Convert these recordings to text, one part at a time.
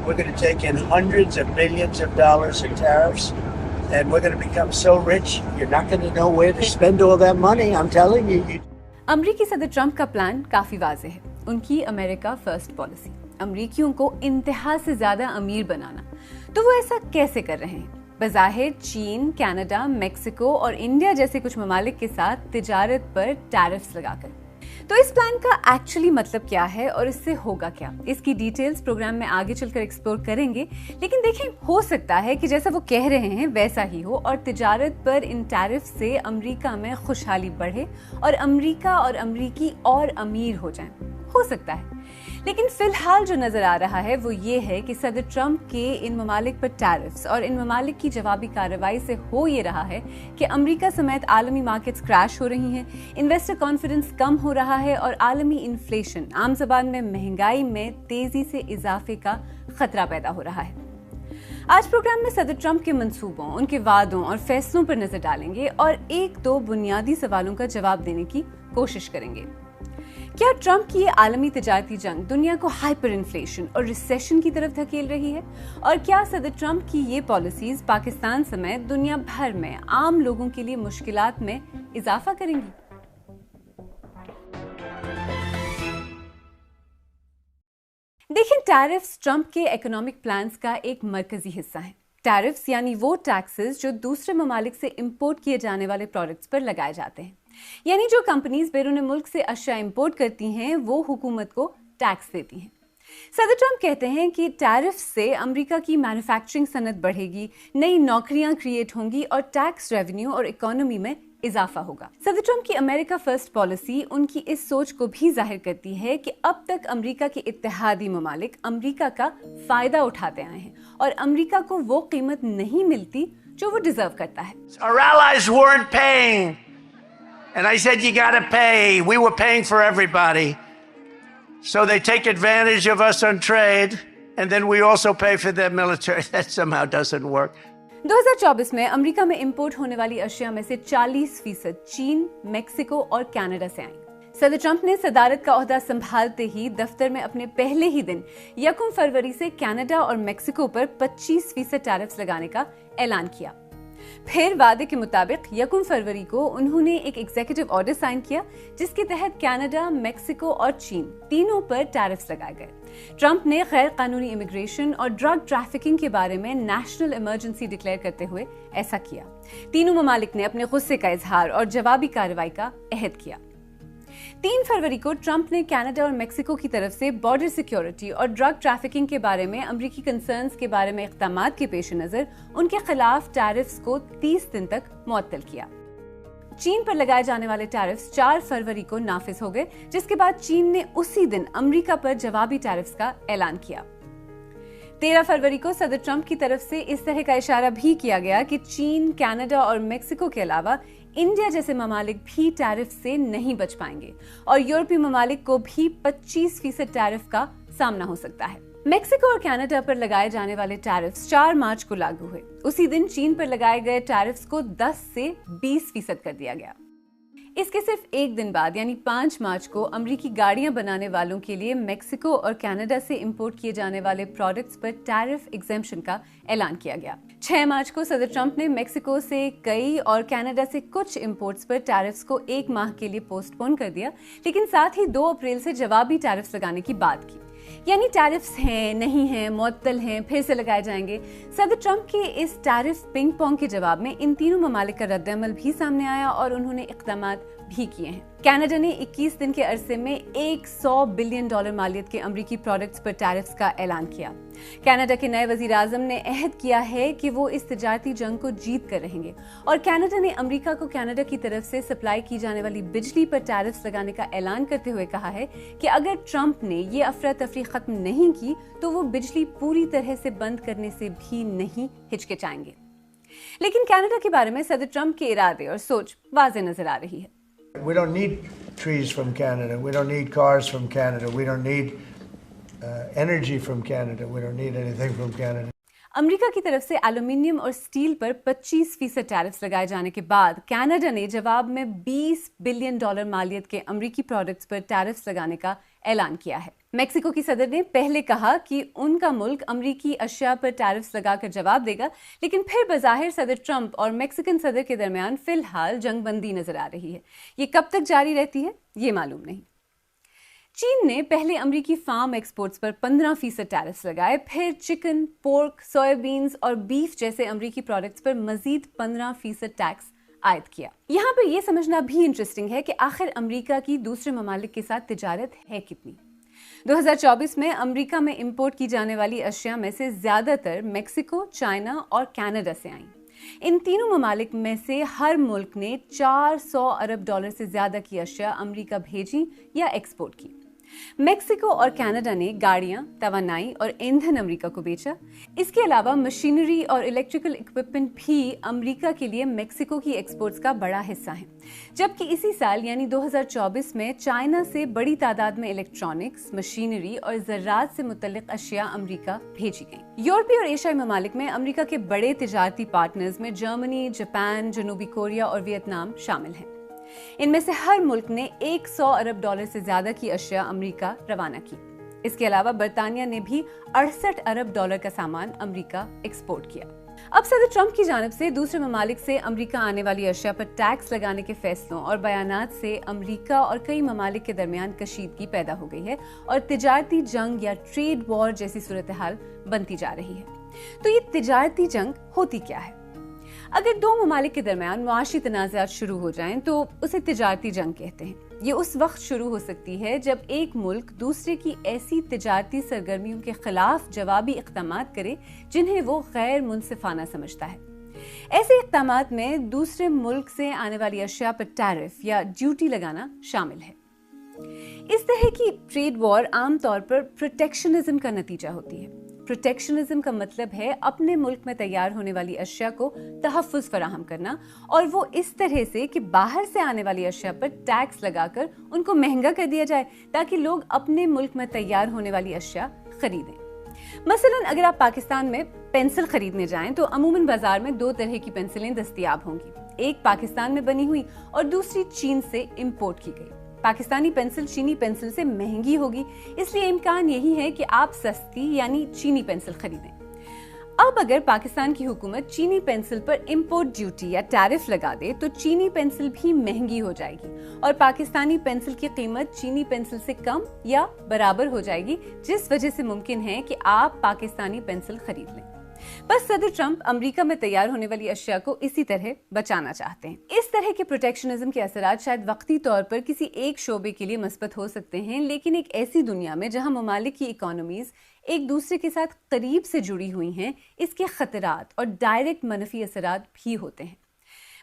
We're going to take in hundreds of millions of dollars in tariffs, and we're going to become so rich, you're not going to know where to spend all that money. I'm telling you. अमरीकी सदर Trump का plan काफी वाज़ेह है। उनकी America first policy, अमरीकियों को इंतहा से ज्यादा अमीर बनाना। तो वो ऐसा कैसे कर रहे हैं? बज़ाहिर चीन, कनाडा, मेक्सिको और इंडिया जैसे कुछ ममालिक के साथ तिजारत पर टैरिफ्स लगाकर। तो इस प्लान का एक्चुअली मतलब क्या है और इससे होगा क्या? इसकी डिटेल्स प्रोग्राम में आगे चलकर एक्सप्लोर करेंगे। लेकिन देखें, हो सकता है कि जैसा वो कह रहे हैं वैसा ही हो और तिजारत पर इन टैरिफ से अमेरिका में खुशहाली बढ़े और अमेरिका और अमेरिकी और अमीर हो जाएं। हो सकता है, लेकिन फिलहाल जो नजर आ रहा है वो ये है कि सदर ट्रंप के इन ममालिक पर टैरिफ्स और इन ममालिक की जवाबी कार्रवाई से हो ये रहा है कि अमेरिका समेत आलमी मार्केट्स क्रैश हो रही हैं, इन्वेस्टर कॉन्फिडेंस कम हो रहा है और आलमी इन्फ्लेशन, आम ज़बान में महंगाई में तेजी से इजाफे का खतरा पैदा हो रहा है। आज प्रोग्राम में सदर ट्रंप के मंसूबों, उनके वादों और फैसलों पर नजर डालेंगे और एक दो बुनियादी सवालों का जवाब देने की कोशिश करेंगे। क्या ट्रंप की ये आलमी तिजारती जंग दुनिया को हाइपर इन्फ्लेशन और रिसेशन की तरफ धकेल रही है? और क्या सदर ट्रंप की ये पॉलिसीज पाकिस्तान समेत दुनिया भर में आम लोगों के लिए मुश्किलात में इजाफा करेंगी? देखिए, टैरिफ्स ट्रंप के इकोनॉमिक प्लान्स का एक मरकजी हिस्सा है। टैरिफ्स यानी वो टैक्सेस जो दूसरे ममालिक से इंपोर्ट किए जाने वाले प्रोडक्ट्स पर लगाए जाते हैं। यानी जो कंपनीज बैरून मुल्क से अशिया इंपोर्ट करती हैं वो हुकूमत को टैक्स देती हैं। सदर ट्रंप कहते हैं कि टैरिफ से अमेरिका की मैन्युफैक्चरिंग सनत बढ़ेगी, नई नौकरियां क्रिएट होंगी और टैक्स रेवेन्यू और इकोनॉमी में इजाफा होगा। सदर ट्रंप की अमेरिका फर्स्ट पॉलिसी उनकी इस सोच को भी जाहिर करती है कि अब तक अमेरिका के इत्तेहादी ममालिक अमेरिका का फायदा उठाते आए हैं और अमेरिका को वो कीमत नहीं मिलती जो वो डिजर्व करता है। Our allies weren't paying. And I said, you got to pay. We were paying for everybody. So they take advantage of us on trade, and then we also pay for their military. That somehow doesn't work. 2024 में America में import होने वाली अशिया में से 40% चीन, Mexico और Canada से आई। सदर ट्रंप ने सदारत का ओहदा संभालते ही दफ्तर में अपने पहले ही दिन 1 फरवरी से कनाडा और मेक्सिको पर 25% टैरिफ्स लगाने का ऐलान किया। फिर वादे के मुताबिक 1 फरवरी को उन्होंने एक एग्जीक्यूटिव ऑर्डर साइन किया जिसके तहत कनाडा, मेक्सिको और चीन तीनों पर टैरिफ्स लगाए गए। ट्रंप ने गैर कानूनी इमिग्रेशन और ड्रग ट्रैफिकिंग के बारे में नेशनल इमरजेंसी डिक्लेयर करते हुए ऐसा किया। तीनों ममालिक ने अपने गुस्से का इजहार और जवाबी कार्रवाई का अहद किया। 3 फरवरी को ट्रंप ने कनाडा और मेक्सिको की तरफ से बॉर्डर सिक्योरिटी और ड्रग ट्रैफिकिंग के बारे में अमेरिकी कंसर्न्स के बारे में इक़दामात के पेश नजर उनके खिलाफ टैरिफ्स को 30 दिन तक मुअत्तल किया। चीन पर लगाए जाने वाले टैरिफ्स 4 फरवरी को नाफिज हो गए, जिसके बाद चीन ने उसी दिन अमेरिका पर जवाबी टैरिफ्स का ऐलान किया। 13 फरवरी को सदर ट्रंप की तरफ से इस तरह का इशारा भी किया गया कि चीन, कनाडा और मेक्सिको के अलावा इंडिया जैसे ममालिक भी टैरिफ से नहीं बच पाएंगे और यूरोपीय ममालिक को भी 25% टैरिफ का सामना हो सकता है। मेक्सिको और कनाडा पर लगाए जाने वाले टैरिफ्स 4 मार्च को लागू हुए। उसी दिन चीन पर लगाए गए टैरिफ्स को 10 से 20% कर दिया गया। इसके सिर्फ एक दिन बाद यानी 5 मार्च को अमेरिकी गाड़ियां बनाने वालों के लिए मेक्सिको और कनाडा से इंपोर्ट किए जाने वाले प्रोडक्ट्स पर टैरिफ एग्जेम्पशन का ऐलान किया गया। 6 मार्च को सदर ट्रंप ने मेक्सिको से कई और कनाडा से कुछ इंपोर्ट्स पर टैरिफ्स को 1 माह के लिए पोस्टपोन कर दिया, लेकिन साथ ही 2 अप्रैल से जवाबी टैरिफ्स लगाने की बात की। यानी टैरिफ्स हैं, नहीं हैं, मुअत्तल हैं, फिर से लगाए जाएंगे। सदर ट्रंप के इस टैरिफ पिंग पोंग के जवाब में इन तीनों ममालिक का रद्द-ए-अमल भी सामने आया और उन्होंने इक़दामात भी किए हैं। कनाडा ने 21 दिन के अरसे में $100 बिलियन मालियत के अमेरिकी प्रोडक्ट्स पर टैरिफ्स का ऐलान किया। कनाडा के नए वजीर आजम ने अहद किया है कि वो इस तिजारती जंग को जीत कर रहेंगे और कनाडा ने अमेरिका को कनाडा की तरफ से सप्लाई की जाने वाली बिजली पर टैरिफ्स लगाने का ऐलान करते हुए कहा है कि अगर ट्रंप ने ये अफरा तफरी खत्म नहीं की तो वो बिजली पूरी तरह से बंद करने से भी नहीं हिचकिचाएंगे। लेकिन कनाडा के बारे में सदर ट्रंप के इरादे और सोच वाज़े नजर आ रही है। We don't need trees from Canada. We don't need cars from Canada. We don't need energy from Canada. We don't need anything from Canada. America की तरफ से एल्यूमिनियम और स्टील पर 25% टैरिफ्स लगाए जाने के बाद कनाडा ने जवाब में $20 बिलियन मालियत के अमेरिकी प्रोडक्ट्स पर टैरिफ्स लगाने का ऐलान किया है। میکسیکو کی صدر نے پہلے کہا کہ ان کا ملک امریکی اشیاء پر ٹیرفز لگا کر جواب دے گا، لیکن پھر بظاہر صدر ٹرمپ اور میکسیکن صدر کے درمیان فی الحال جنگ بندی نظر آ رہی ہے۔ یہ کب تک جاری رہتی ہے یہ معلوم نہیں۔ چین نے پہلے امریکی فارم ایکسپورٹس پر 15% ٹیرفز لگائے، پھر چکن، پورک، سویا بینز اور بیف جیسے امریکی پروڈکٹس پر مزید 15% ٹیکس عائد کیا۔ یہاں پہ یہ سمجھنا بھی انٹرسٹنگ ہے کہ آخر امریکہ کی دوسرے ممالک کے ساتھ تجارت ہے کتنی۔ 2024 میں امریکہ میں امپورٹ کی جانے والی اشیاء میں سے زیادہ تر میکسیکو، چائنا اور کینیڈا سے آئیں۔ ان تینوں ممالک میں سے ہر ملک نے $400 ارب سے زیادہ کی اشیاء امریکہ بھیجی یا ایکسپورٹ کی۔ میکسیکو اور کینیڈا نے گاڑیاں، توانائی اور ایندھن امریکہ کو بیچا۔ اس کے علاوہ مشینری اور الیکٹریکل اکوپمنٹ بھی امریکہ کے لیے میکسیکو کی ایکسپورٹس کا بڑا حصہ ہیں، جبکہ اسی سال یعنی 2024 میں چائنا سے بڑی تعداد میں الیکٹرانکس، مشینری اور زراعت سے متعلق اشیاء امریکہ بھیجی گئیں۔ یورپی اور ایشیائی ممالک میں امریکہ کے بڑے تجارتی پارٹنرز میں جرمنی، جاپان، جنوبی کوریا اور ویتنام شامل ہیں۔ ان میں سے ہر ملک نے $100 ارب سے زیادہ کی اشیاء امریکہ روانہ کی۔ اس کے علاوہ برطانیہ نے بھی $68 ارب کا سامان امریکہ ایکسپورٹ کیا۔ اب صدر ٹرمپ کی جانب سے دوسرے ممالک سے امریکہ آنے والی اشیاء پر ٹیکس لگانے کے فیصلوں اور بیانات سے امریکہ اور کئی ممالک کے درمیان کشیدگی پیدا ہو گئی ہے اور تجارتی جنگ یا ٹریڈ وار جیسی صورتحال بنتی جا رہی ہے۔ تو یہ تجارتی جنگ ہوتی کیا ہے؟ اگر دو ممالک کے درمیان معاشی تنازعات شروع ہو جائیں تو اسے تجارتی جنگ کہتے ہیں۔ یہ اس وقت شروع ہو سکتی ہے جب ایک ملک دوسرے کی ایسی تجارتی سرگرمیوں کے خلاف جوابی اقدامات کرے جنہیں وہ غیر منصفانہ سمجھتا ہے۔ ایسے اقدامات میں دوسرے ملک سے آنے والی اشیاء پر ٹیرف یا ڈیوٹی لگانا شامل ہے۔ اس طرح کی ٹریڈ وار عام طور پر پروٹیکشنزم کا نتیجہ ہوتی ہے۔ پروٹیکشنزم کا مطلب ہے اپنے ملک میں تیار ہونے والی اشیاء کو تحفظ فراہم کرنا، اور وہ اس طرح سے کہ باہر سے آنے والی اشیاء پر ٹیکس لگا کر ان کو مہنگا کر دیا جائے تاکہ لوگ اپنے ملک میں تیار ہونے والی اشیاء خریدیں۔ مثلاً اگر آپ پاکستان میں پینسل خریدنے جائیں تو عموماً بازار میں دو طرح کی پینسلیں دستیاب ہوں گی، ایک پاکستان میں بنی ہوئی اور دوسری چین سے امپورٹ کی گئی۔ پاکستانی پینسل چینی پینسل سے مہنگی ہوگی، اس لیے امکان یہی ہے کہ آپ سستی یعنی چینی پینسل خریدیں۔ اب اگر پاکستان کی حکومت چینی پینسل پر امپورٹ ڈیوٹی یا ٹیرف لگا دے تو چینی پینسل بھی مہنگی ہو جائے گی اور پاکستانی پینسل کی قیمت چینی پینسل سے کم یا برابر ہو جائے گی، جس وجہ سے ممکن ہے کہ آپ پاکستانی پینسل خرید لیں۔ بس صدر ٹرمپ امریکہ میں تیار ہونے والی اشیاء کو اسی طرح بچانا چاہتے ہیں۔ اس طرح کے پروٹیکشنزم کے اثرات شاید وقتی طور پر کسی ایک شعبے کے لیے مثبت ہو سکتے ہیں، لیکن ایک ایسی دنیا میں جہاں ممالک کی اکانومیز ایک دوسرے کے ساتھ قریب سے جڑی ہوئی ہیں، اس کے خطرات اور ڈائریکٹ منفی اثرات بھی ہوتے ہیں۔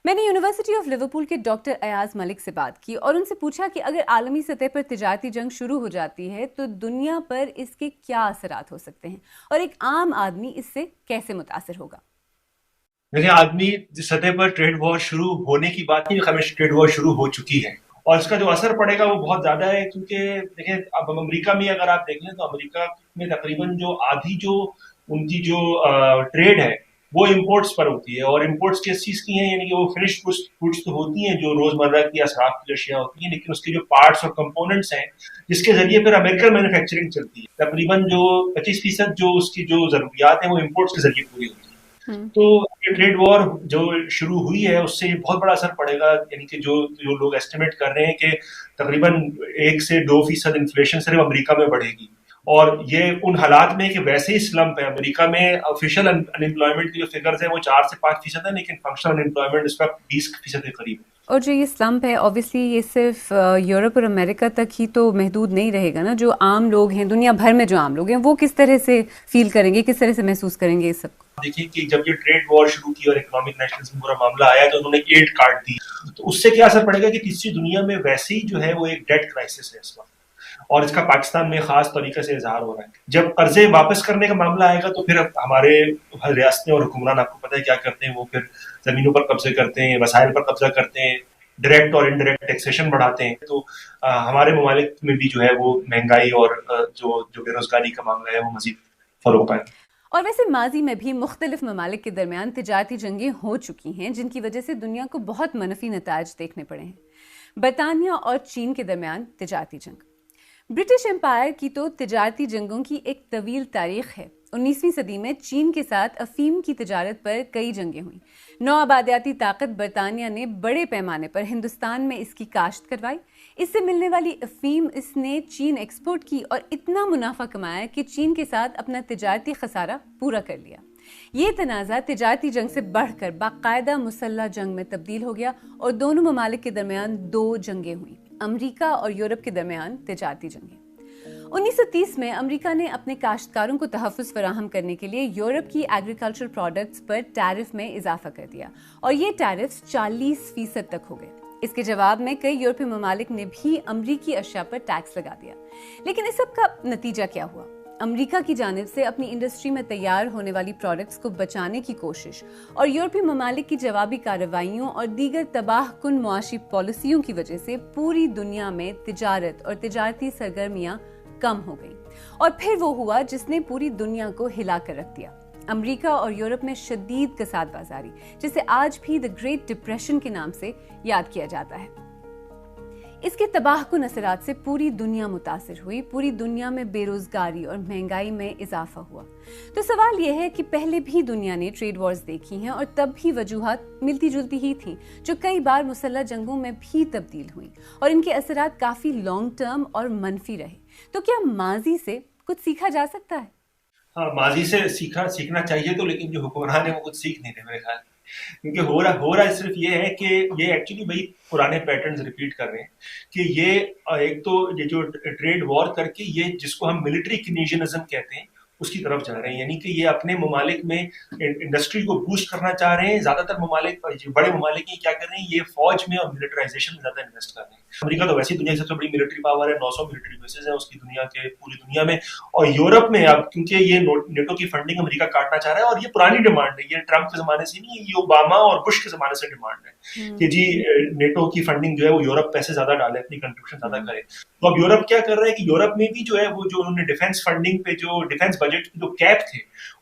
میں نے یونیورسٹی آف لیورپول کے ڈاکٹر ایاز ملک سے بات کی اور ان سے پوچھا کہ اگر عالمی سطح پر تجارتی جنگ شروع ہو جاتی ہے تو دنیا پر اس کے کیا اثرات ہو سکتے ہیں اور ایک عام آدمی اس سے کیسے متاثر ہوگا۔ دیکھیں، عالمی سطح پر ٹریڈ وار شروع ہونے کی بات نہیں، ہمیشہ ٹریڈ وار شروع ہو چکی ہے اور اس کا جو اثر پڑے گا وہ بہت زیادہ ہے، کیونکہ دیکھیں اب امریکہ میں اگر آپ دیکھ لیں تو امریکہ میں تقریباً جو آدھی جو ان کی جو ٹریڈ ہے وہ امپورٹس پر ہوتی ہے، اور امپورٹس کس چیز کی ہیں، یعنی کہ وہ فنشڈ گڈس تو ہوتی ہیں جو روزمرہ کی اصراف کی اشیاء ہوتی ہیں، لیکن اس کے جو پارٹس اور کمپوننٹس ہیں جس کے ذریعے پھر امریکن مینوفیکچرنگ چلتی ہے، تقریباً جو 25% جو اس کی جو ضروریات ہیں وہ امپورٹس کے ذریعے پوری ہوتی ہیں۔ تو یہ ٹریڈ وار جو شروع ہوئی ہے اس سے بہت بڑا اثر پڑے گا، یعنی کہ جو لوگ ایسٹیمیٹ کر رہے ہیں کہ تقریباً 1 سے 2% انفلیشن صرف امریکہ میں بڑھے گی، اور یہ ان حالات میں کہ ویسے ہی سلمپ ہے امریکہ میں۔ آفیشیل ان امپلائمنٹ کی جو فگرز ہیں وہ 4 سے 5% ہیں، لیکن فنکشنل ان امپلائمنٹ اس وقت 20% کے قریب ہے۔ اور جو یہ سلمپ ہے اوبیسلی یہ صرف یورپ اور امریکہ تک ہی تو محدود نہیں رہے گا نا، جو عام لوگ ہیں دنیا بھر میں جو عام لوگ ہیں وہ کس طرح سے فیل کریں گے، کس طرح سے محسوس کریں گے اس سب کو؟ دیکھیں کہ جب یہ ٹریڈ وار شروع کی اور اکنامک نیشنلزم پورا معاملہ آیا تو انہوں نے ایڈ کارڈ دی، تو اس سے کیا اثر پڑے گا کہ تیسری دنیا میں ویسے ہی جو ہے وہ ایک ڈیٹ کرائسس ہے اس وقت، اور اس کا پاکستان میں خاص طریقے سے اظہار ہو رہا ہے۔ جب قرضے واپس کرنے کا معاملہ آئے گا تو پھر ہمارے ریاستیں اور حکمران آپ کو پتہ ہے کیا کرتے ہیں، وہ پھر زمینوں پر قبضے کرتے ہیں، وسائل پر قبضہ کرتے ہیں، ڈائریکٹ اور انڈائریکٹ ٹیکسیشن بڑھاتے ہیں۔ تو ہمارے ممالک میں بھی جو ہے وہ مہنگائی اور جو بے روزگاری کا معاملہ ہے وہ مزید فروغ پائے۔ اور ویسے ماضی میں بھی مختلف ممالک کے درمیان تجارتی جنگیں ہو چکی ہیں جن کی وجہ سے دنیا کو بہت منفی نتائج دیکھنے پڑے ہیں۔ برطانیہ اور چین کے درمیان تجارتی جنگ۔ ब्रिटिश एम्पायर की तो तिजारती जंगों की एक तवील तारीख है। 19वीं सदी में चीन के साथ अफीम की तिजारत पर कई जंगें हुईं। नौआबादियाती ताकत बरतानिया ने बड़े पैमाने पर हिंदुस्तान में इसकी काश्त करवाई। इससे मिलने वाली अफीम इसने चीन एक्सपोर्ट की और इतना मुनाफा कमाया कि चीन के साथ अपना तिजारती खसारा पूरा कर लिया। ये तनाज़ा तिजारती जंग से बढ़कर बाकायदा मुसल्लह जंग में तब्दील हो गया और दोनों ममालिक के दरमियान 2 जंगें हुईं, अमेरिका और यूरोप के दरमियान तिजारती जंगें। 1930 में अमेरिका ने अपने काश्तकारों को तहफ़्फ़ुज़ फराहम करने के लिए यूरोप की एग्रीकल्चरल प्रोडक्ट्स पर टैरिफ में इजाफा कर दिया और ये टैरिफ्स 40% तक हो गए। इसके जवाब में कई यूरोपीय ममालिक ने भी अमरीकी अशिया पर टैक्स लगा दिया। लेकिन इस सब का नतीजा क्या हुआ? अमेरिका की जानिब से अपनी इंडस्ट्री में तैयार होने वाली प्रोडक्ट्स को बचाने की कोशिश और यूरोपीय ममालिक की जवाबी कार्रवाइयों और दीगर तबाहकुन मुआशी पॉलिसियों की वजह से पूरी दुनिया में तिजारत और तिजारती सरगर्मियां कम हो गईं। और फिर वो हुआ जिसने पूरी दुनिया को हिला कर रख दिया। अमेरिका और यूरोप में शदीद कसाद बाजारी, जिसे आज भी द ग्रेट डिप्रेशन के नाम से याद किया जाता है। इसके तबाहकुन असरात से पूरी दुनिया मुतासिर हुई। पूरी दुनिया में बेरोजगारी और महंगाई में इजाफा हुआ। तो सवाल यह है कि पहले भी दुनिया ने ट्रेड वॉर्स देखी हैं और तब भी वजूहात मिलती जुलती ही थी, जो कई बार मुसल्लह जंगों में भी तब्दील हुई और इनके असरात काफी लॉन्ग टर्म और मनफी रहे। तो क्या माजी से कुछ सीखा जा सकता है? हाँ, माजी से सीखना चाहिए तो, लेकिन जो हुक्मरान है वो कुछ सीख नहीं रहे मेरे ख्याल, क्योंकि हो रहा सिर्फ ये है कि ये एक्चुअली वही पुराने पैटर्न्स रिपीट कर रहे हैं कि ये एक तो ये जो ट्रेड वॉर करके ये जिसको हम मिलिट्री किनेशियनिज्म कहते हैं उसकी तरफ जा रहे हैं, यानी कि ये अपने ममालिक में इंडस्ट्री को बूस्ट करना चाह रहे हैं। ज्यादातर ममालिक, बड़े ममालिक ये क्या कर रहे हैं, ये फौज में और मिलिटराइजेशन में ज्यादा इन्वेस्ट कर रहे हैं। अमेरिका तो वैसे ही दुनिया की सबसे बड़ी मिलिट्री पावर है, 900 मिलिट्री बेसेस है उसकी दुनिया के पूरी दुनिया में। और यूरोप में अब क्योंकि ये नेटो की फंडिंग अमेरिका काटना चाह रहा है, और ये पुरानी डिमांड है, ये ट्रम्प के जमाने से नहीं, ये ओबामा और बुश के जमाने से डिमांड है कि जी नेटो की फंडिंग जो है वो यूरोप पैसे ज्यादा डाले, अपनी कंट्रीब्यूशन ज्यादा करे। तो अब यूरोप क्या कर रहा है कि यूरोप में भी जो है वो जो उन्होंने डिफेंस फंडिंग पे जो डिफेंस बजट के जो कैप थे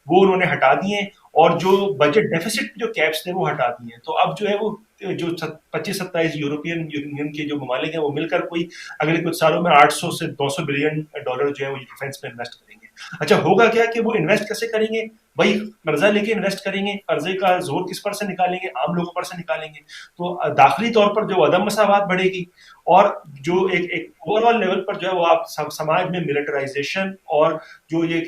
वो उन्होंने हटा दिए और जो बजट डेफिसिट जो कैप्स थे वो हटा दिए। तो अब जो है वो जो 25-27 यूरोपियन यूनियन के जो ममालिक हैं वो मिलकर कोई अगले कुछ सालों में 800 से 200 बिलियन डॉलर जो है वो डिफेंस में इन्वेस्ट करेंगे। अच्छा, होगा क्या कि वो इन्वेस्ट कैसे करेंगे? भाई कर्जा लेके इन्वेस्ट करेंगे, कर्जे का जोर किस पर से निकालेंगे? आम लोगों पर से निकालेंगे। तो दाखिली तौर पर जो अदम मसावत बढ़ेगी और जो एक ओवरऑल लेवल पर जो है वो आप समाज में मिलिटराइजेशन और जो ये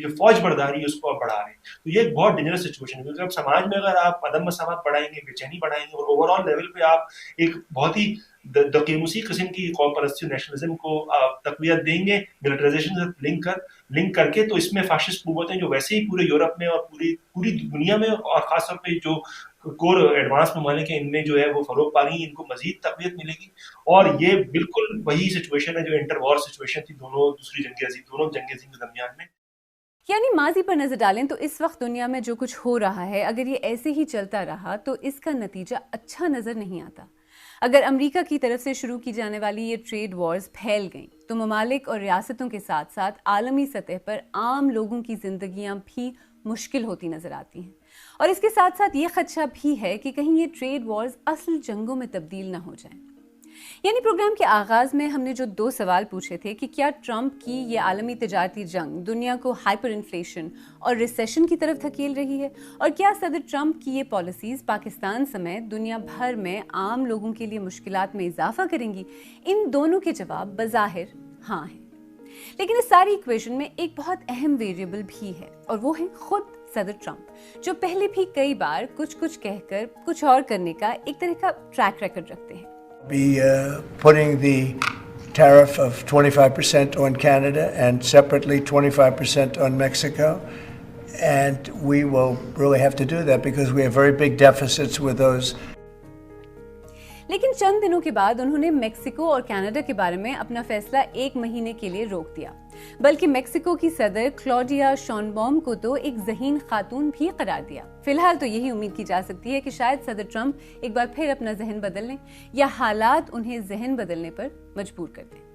जो फौज बर्दारी है उसको आप बढ़ा रहे हैं। तो ये एक बहुत डेंजरस सिचुएशन है, क्योंकि अब समाज में अगर आप अदम मसावत बढ़ाएंगे, बेचैनी बढ़ाएंगे और ओवरऑल लेवल पे आप एक बहुत ही दकीमुसी किस्म की कौम परस्ती नेशनलिज्म को तकवीत देंगे मिलिटराइजेशन से लिंक करके, तो इसमें फाशिस्ट कुव्वतें जो वैसे ही पूरे यूरोप में और पूरी दुनिया में और खासतौर पे जो कोर एडवांस ममालिक हैं इनमें जो है वो फरोग पा रही है, इनको मजीद तकवीत मिलेगी। और ये बिल्कुल वही सिचुएशन है जो इंटर वॉर सिचुएशन थी दोनों जंग अज़ीम के दरमियान में। यानी माजी पर नजर डालें तो इस वक्त दुनिया में जो कुछ हो रहा है, अगर ये ऐसे ही चलता रहा तो इसका नतीजा अच्छा नजर नहीं आता। अगर अमेरिका की तरफ से शुरू की जाने वाली ये ट्रेड वॉर्स फैल गईं तो ममालिक और रियासतों के साथ साथ आलमी सतह पर आम लोगों की जिंदगियां भी मुश्किल होती नजर आती हैं। और इसके साथ साथ ये खदशा भी है कि कहीं ये ट्रेड वॉर्स असल जंगों में तब्दील ना हो जाएं। यानी प्रोग्राम के आगाज में हमने जो 2 सवाल पूछे थे कि क्या ट्रंप की ये आलमी तिजारती जंग दुनिया को हाइपर इन्फ्लेशन और रिसेशन की तरफ धकेल रही है, और क्या सदर ट्रंप की ये पॉलिसीज पाकिस्तान समेत दुनिया भर में आम लोगों के लिए मुश्किलात में इजाफा करेंगी, इन दोनों के जवाब बज़ाहिर हाँ हैं। लेकिन इस सारी इक्वेशन में एक बहुत अहम वेरिएबल भी है, और वो है खुद सदर ट्रंप, जो पहले भी कई बार कुछ कहकर कुछ और करने का एक तरह का ट्रैक रिकॉर्ड रखते हैं। Be putting the tariff of 25% on Canada and separately 25% on Mexico, and we will really have to do that because we have very big deficits with those. लेकिन चंद दिनों के बाद उन्होंने मेक्सिको और कनाडा के बारे में अपना फैसला 1 महीने के लिए रोक दिया। बल्कि मेक्सिको की सदर क्लॉडिया शॉनबॉम को तो एक ज़हीन खातून भी करार दिया। फिलहाल तो यही उम्मीद की जा सकती है कि शायद सदर ट्रंप एक बार फिर अपना जहन बदल लें या हालात उन्हें जहन बदलने पर मजबूर कर दें।